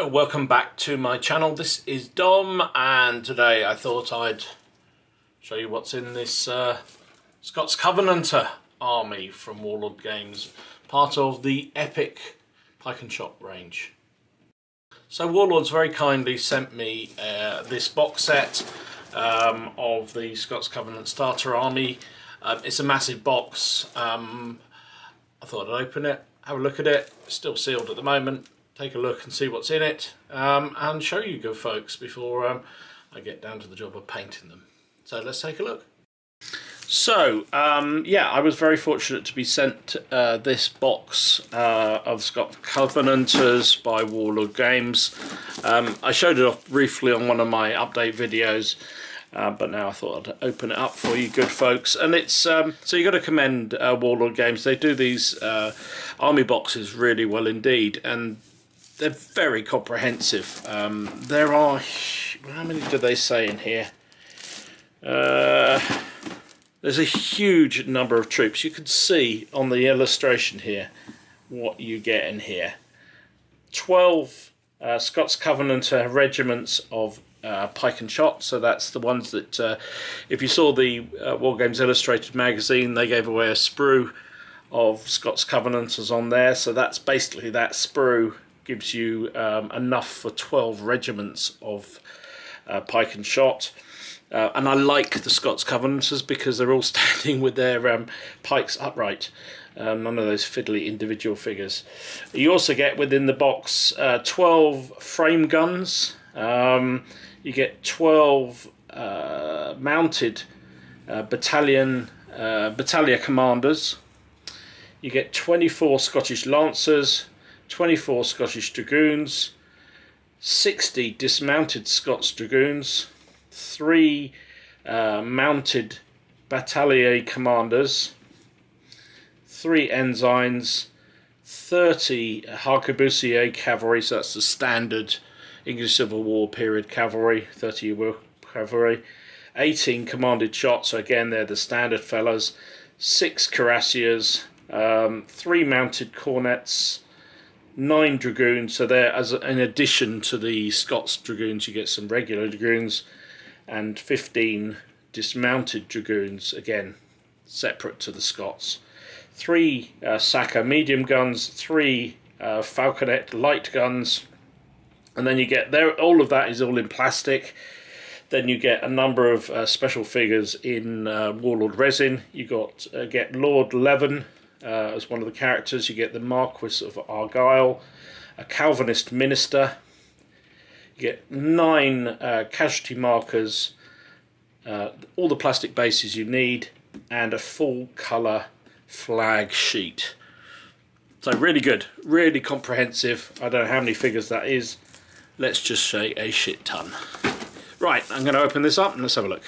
So welcome back to my channel. This is Dom, and today I thought I'd show you what's in this Scots Covenanter Army from Warlord Games, part of the epic Pike and Shotte range. So Warlords very kindly sent me this box set of the Scots Covenant Starter Army. It's a massive box. I thought I'd open it, have a look at it. It's still sealed at the moment. Take a look and see what's in it, and show you good folks before I get down to the job of painting them. So let's take a look. So yeah, I was very fortunate to be sent this box of Scots Covenanters by Warlord Games. I showed it off briefly on one of my update videos, but now I thought I'd open it up for you good folks. And it's so you got to commend Warlord Games. They do these army boxes really well indeed, and they're very comprehensive. There are, how many do they say in here? There's a huge number of troops. You can see on the illustration here what you get in here. 12 Scots Covenanter regiments of Pike and Shotte. So that's the ones that, if you saw the War Games Illustrated magazine, they gave away a sprue of Scots Covenanters on there. So that's basically that sprue gives you enough for 12 regiments of Pike and Shotte. And I like the Scots Covenanters because they're all standing with their pikes upright. None of those fiddly individual figures. You also get within the box 12 frame guns. You get 12 mounted battalion commanders. You get 24 Scottish Lancers, 24 Scottish Dragoons, 60 dismounted Scots Dragoons, 3 mounted battalier commanders, 3 ensigns, 30 harquebusier cavalry, so that's the standard English Civil War period cavalry, 30-year war cavalry, 18 commanded shots, so again they're the standard fellas, 6 cuirassiers, 3 mounted cornets, 9 dragoons, so there, as in addition to the Scots dragoons, you get some regular dragoons, and 15 dismounted dragoons, again separate to the Scots. 3 Saka medium guns, 3 falconet light guns, and then you get there. All of that is all in plastic. Then you get a number of special figures in Warlord resin. You get Lord Leven as one of the characters. You get the Marquis of Argyll, a Calvinist minister. You get 9 casualty markers, all the plastic bases you need, and a full colour flag sheet. So really good, really comprehensive. I don't know how many figures that is. Let's just say a shit ton. Right, I'm going to open this up and let's have a look.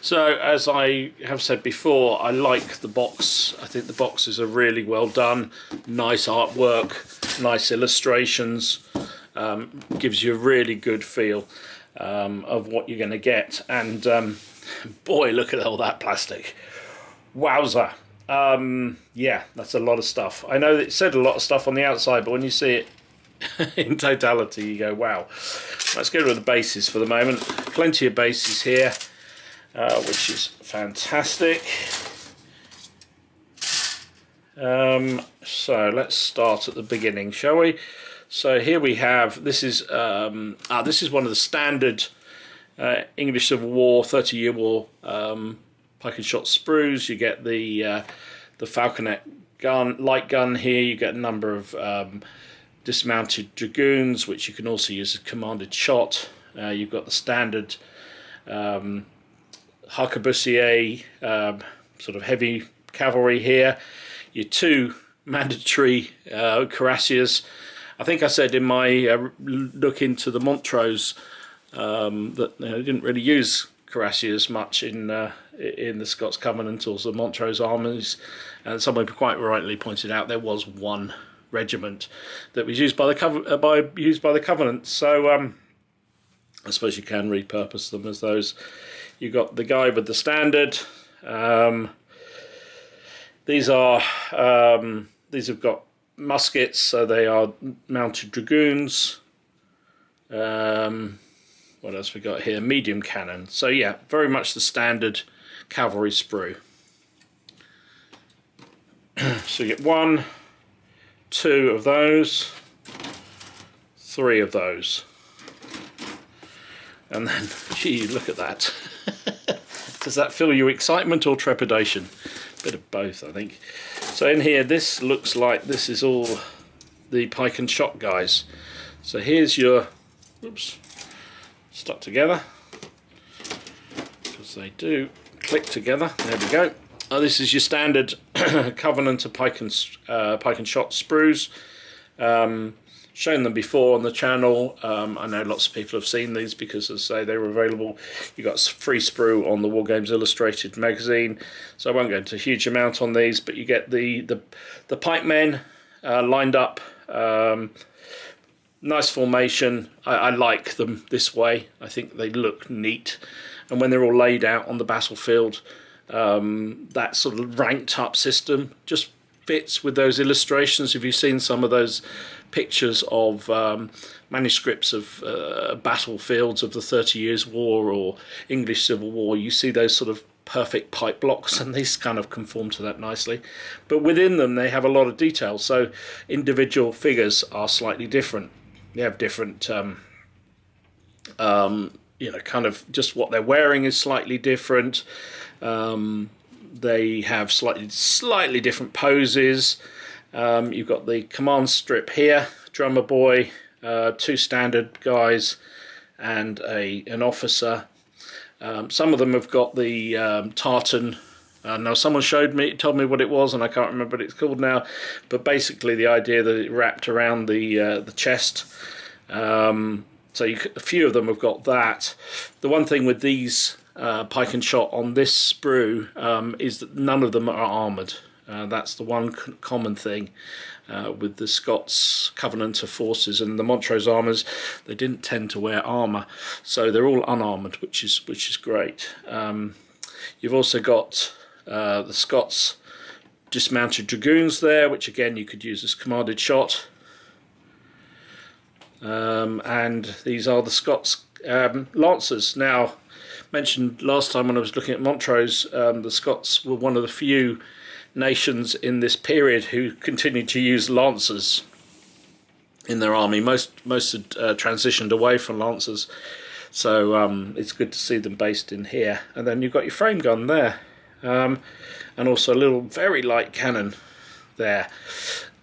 So, as I have said before, I like the box. I think the boxes are really well done. Nice artwork, nice illustrations. Gives you a really good feel of what you're going to get. And boy, look at all that plastic. Wowza. Yeah, that's a lot of stuff. I know that it said a lot of stuff on the outside, but when you see it in totality, you go, wow. Let's get rid of the bases for the moment. Plenty of bases here. Which is fantastic. So let's start at the beginning, shall we? So here we have, this is one of the standard English Civil War, 30-year war Pike and Shotte sprues. You get the falconet gun, light gun here. You get a number of dismounted dragoons, which you can also use as commanded shot. You've got the standard harquebusier, sort of heavy cavalry here. Your 2 mandatory cuirassiers. I think I said in my look into the Montrose that they didn't really use cuirassiers much in the Scots Covenanters or the Montrose armies, and someone quite rightly pointed out there was one regiment that was used by the Covenant. So I suppose you can repurpose them as those. You got the guy with the standard. These have got muskets, so they are mounted dragoons. What else we got here? Medium cannon. So yeah, very much the standard cavalry sprue. So you get 1, 2 of those, 3 of those, and then, gee, look at that. Does that fill you excitement or trepidation? Bit of both, I think. So in here, this looks like this is all the Pike and Shotte guys. So here's your, oops, stuck together, because they do click together. There we go. Oh, this is your standard Covenanter Pike and Shotte sprues. Shown them before on the channel. I know lots of people have seen these because, as I say, they were available. You got free sprue on the War Games Illustrated magazine, so I won't go into a huge amount on these. But you get the pikemen lined up, nice formation. I like them this way. I think they look neat, and when they're all laid out on the battlefield, that sort of ranked up system just fits with those illustrations. If you've seen some of those pictures of manuscripts of battlefields of the 30 Years' War or English Civil War, you see those sort of perfect pipe blocks, and these kind of conform to that nicely. But within them they have a lot of detail, so individual figures are slightly different. They have different you know, kind of just what they're wearing is slightly different. They have slightly different poses. You've got the command strip here, drummer boy, 2 standard guys, and an officer. Some of them have got the tartan. Now someone told me what it was, and I can't remember what it's called now. But basically, the idea that it wrapped around the chest. So a few of them have got that. The one thing with these Pike and Shotte on this sprue is that none of them are armoured. That's the one common thing with the Scots Covenanter forces, and the Montrose armours, they didn't tend to wear armour, so they're all unarmoured, which is great. You've also got the Scots dismounted dragoons there, which again you could use as commanded shot. And these are the Scots Lancers. Now, mentioned last time when I was looking at Montrose, the Scots were one of the few nations in this period who continued to use Lancers in their army. Most had transitioned away from Lancers, so it's good to see them based in here. And then you've got your frame gun there, and also a little very light cannon there.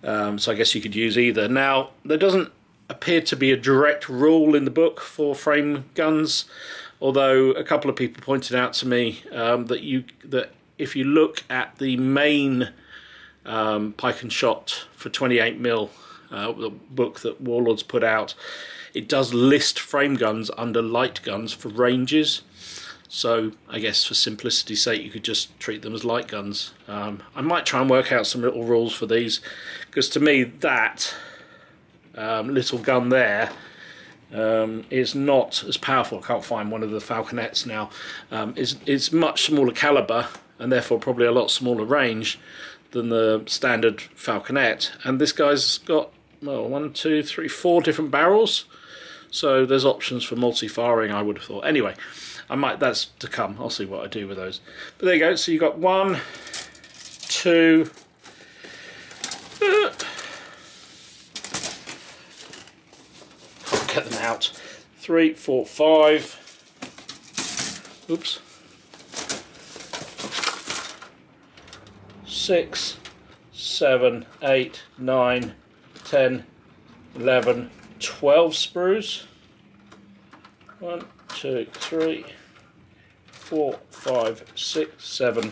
So I guess you could use either. Now, there doesn't appear to be a direct rule in the book for frame guns, although a couple of people pointed out to me that if you look at the main Pike and Shotte for 28mm, the book that Warlords put out, it does list frame guns under light guns for ranges. So I guess for simplicity's sake you could just treat them as light guns. I might try and work out some little rules for these, because to me that little gun there is not as powerful. I can't find one of the falconets now. It's much smaller caliber and therefore probably a lot smaller range than the standard falconet. And this guy's got, well, 1, 2, 3, 4 different barrels. So there's options for multi-firing, I would have thought. Anyway, that's to come. I'll see what I do with those. But there you go. So you've got 1, 2. Can't get them out. 3, 4, 5. Oops. 6, 7, 8, 9, 10, 11, 12 sprues. 1, 2, 3, 4, 5, 6, 7,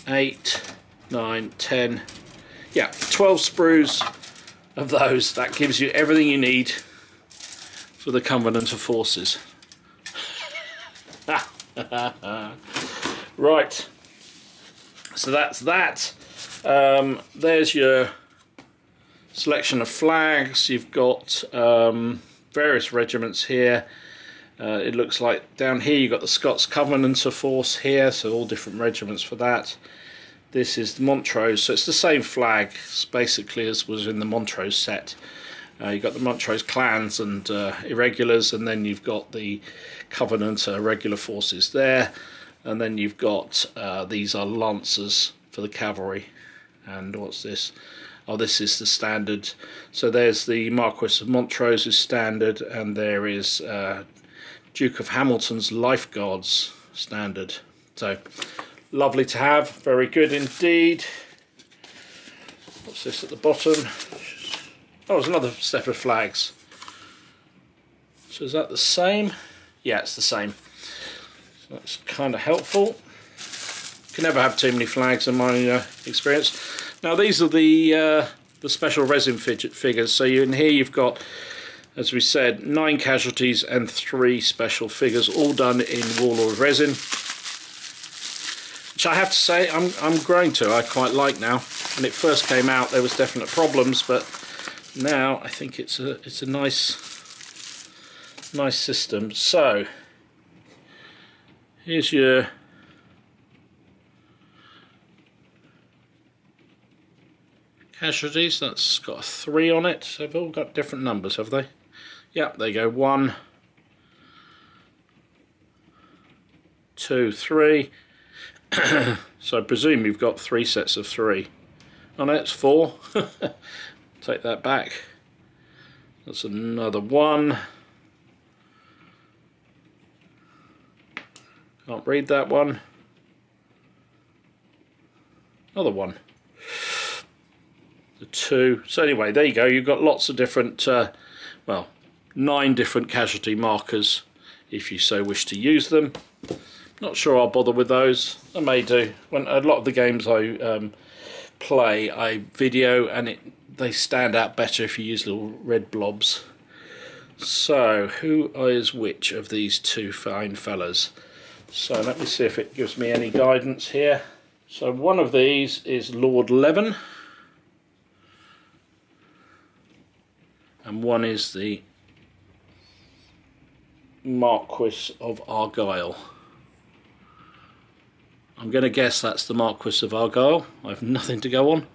8, 9, 10. Yeah, 12 sprues of those. That gives you everything you need for the Covenanter forces. Right, so that's that. There's your selection of flags. You've got various regiments here. It looks like down here you've got the Scots Covenanter force here, so all different regiments for that. This is the Montrose, so it's the same flag basically as was in the Montrose set. You've got the Montrose clans and irregulars, and then you've got the Covenanter regular forces there, and then you've got these are lancers for the cavalry. And what's this? Oh, this is the standard. So there's the Marquis of Montrose's standard, and there is Duke of Hamilton's Lifeguards standard. So lovely to have, very good indeed. What's this at the bottom? Oh, there's another set of flags. So is that the same? Yeah, it's the same. So that's kind of helpful. Can never have too many flags in my experience. Now these are the special resin figures. So in here you've got, as we said, 9 casualties and 3 special figures, all done in Warlord resin, which I have to say I'm growing to. I quite like now. When it first came out, there was definite problems, but now I think it's a nice system. So here's your casualties. That's got a 3 on it. So they've all got different numbers, have they? Yep, there you go. 1, 2, 3. So I presume you've got 3 sets of 3. Oh no, it's 4. Take that back. That's another 1. Can't read that one. Another 1. The 2. So anyway, there you go. You've got lots of different, well, 9 different casualty markers if you so wish to use them. Not sure I'll bother with those. I may do. When a lot of the games I play, I video, and they stand out better if you use little red blobs. So who is which of these 2 fine fellas? So let me see if it gives me any guidance here. So one of these is Lord Leven, and one is the Marquis of Argyle. I'm going to guess that's the Marquis of Argyle. I have nothing to go on.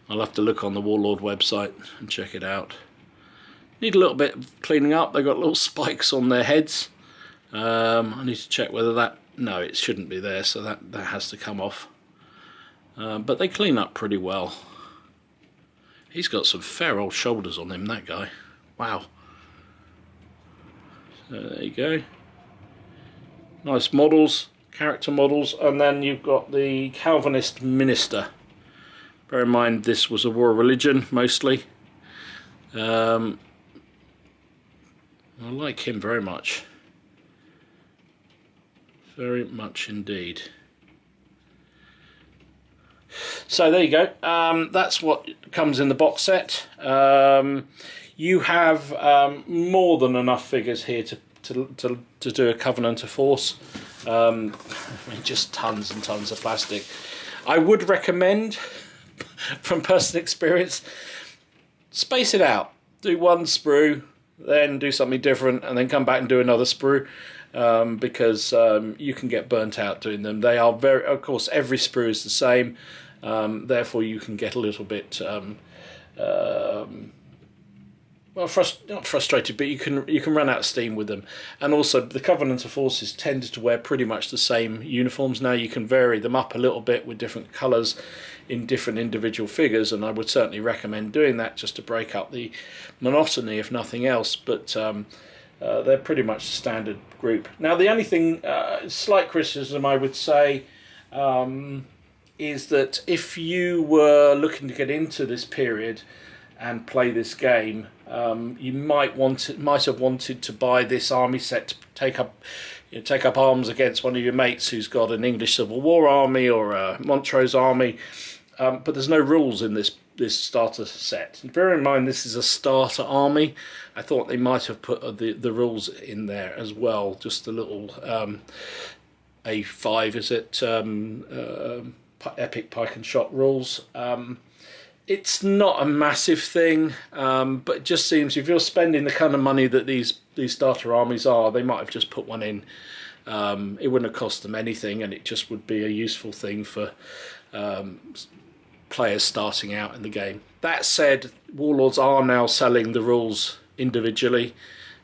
I'll have to look on the Warlord website and check it out. Need a little bit of cleaning up. They've got little spikes on their heads. I need to check whether that... No, it shouldn't be there, so that has to come off. But they clean up pretty well. He's got some fair old shoulders on him, that guy. Wow. So there you go. Nice models, character models, and then you've got the Calvinist minister. Bear in mind this was a war of religion, mostly. I like him very much. Very much indeed. So there you go. That's what comes in the box set. You have more than enough figures here to do a Covenanter force. I mean, just tons and tons of plastic. I would recommend, from personal experience, space it out. Do 1 sprue, then do something different, and then come back and do another sprue. Because you can get burnt out doing them. They are very, of course, every sprue is the same. Therefore, you can get a little bit, well, not frustrated, but you can run out of steam with them. And also, the Covenanter forces tended to wear pretty much the same uniforms. Now you can vary them up a little bit with different colours in different individual figures, and I would certainly recommend doing that just to break up the monotony, if nothing else. But they're pretty much the standard group. Now the only thing, slight criticism I would say, is that if you were looking to get into this period and play this game, you might have wanted to buy this army set to take up arms against one of your mates who's got an English Civil War army or a Montrose army, but there's no rules in this starter set. And bear in mind this is a starter army. I thought they might have put the rules in there as well, just a little A5, is it? Epic Pike and Shotte rules. It's not a massive thing, but it just seems if you're spending the kind of money that these starter armies are, they might have just put one in. It wouldn't have cost them anything, and it just would be a useful thing for players starting out in the game. That said, Warlords are now selling the rules individually,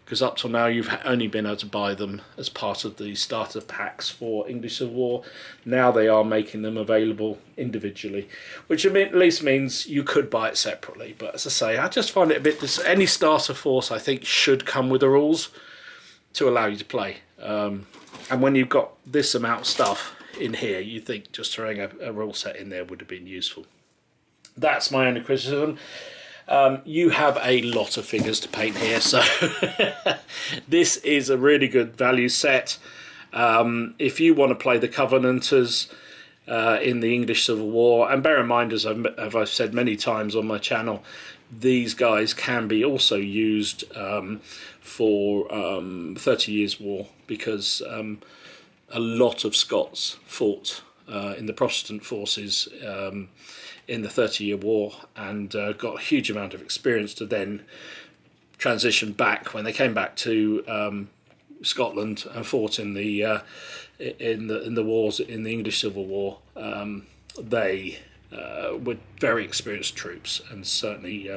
because up till now you've only been able to buy them as part of the starter packs for English Civil War. Now they are making them available individually, which at least means you could buy it separately. But as I say, I just find it a bit... Any starter force, I think, should come with the rules to allow you to play. And when you've got this amount of stuff in here, you think just throwing a rule set in there would have been useful. That's my only criticism. You have a lot of figures to paint here, so this is a really good value set. If you want to play the Covenanters in the English Civil War, and bear in mind, as I've said many times on my channel, these guys can be also used for 30 Years' War, because a lot of Scots fought in the Protestant forces in the 30-Year War, and got a huge amount of experience to then transition back when they came back to Scotland and fought in the wars in the English Civil War. They were very experienced troops, and certainly,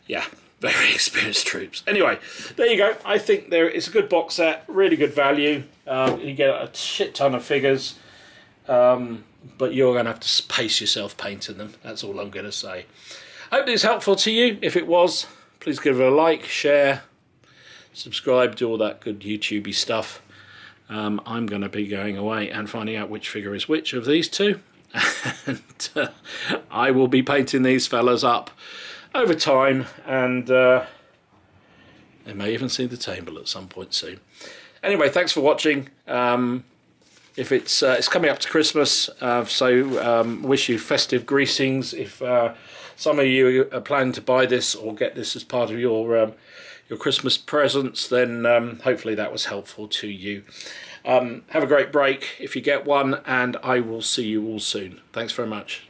yeah, very experienced troops. Anyway, there you go. I think it's a good box set, really good value. You get a shit ton of figures. But you're going to have to pace yourself painting them. That's all I'm going to say. I hope this is helpful to you. If it was, please give it a like, share, subscribe, do all that good YouTubey stuff. I'm going to be going away and finding out which figure is which of these two. And I will be painting these fellas up over time, and they may even see the table at some point soon. Anyway, thanks for watching. If it's coming up to Christmas, so wish you festive greetings. If some of you are planning to buy this or get this as part of your Christmas presents, then hopefully that was helpful to you. Have a great break if you get one, and I will see you all soon. Thanks very much.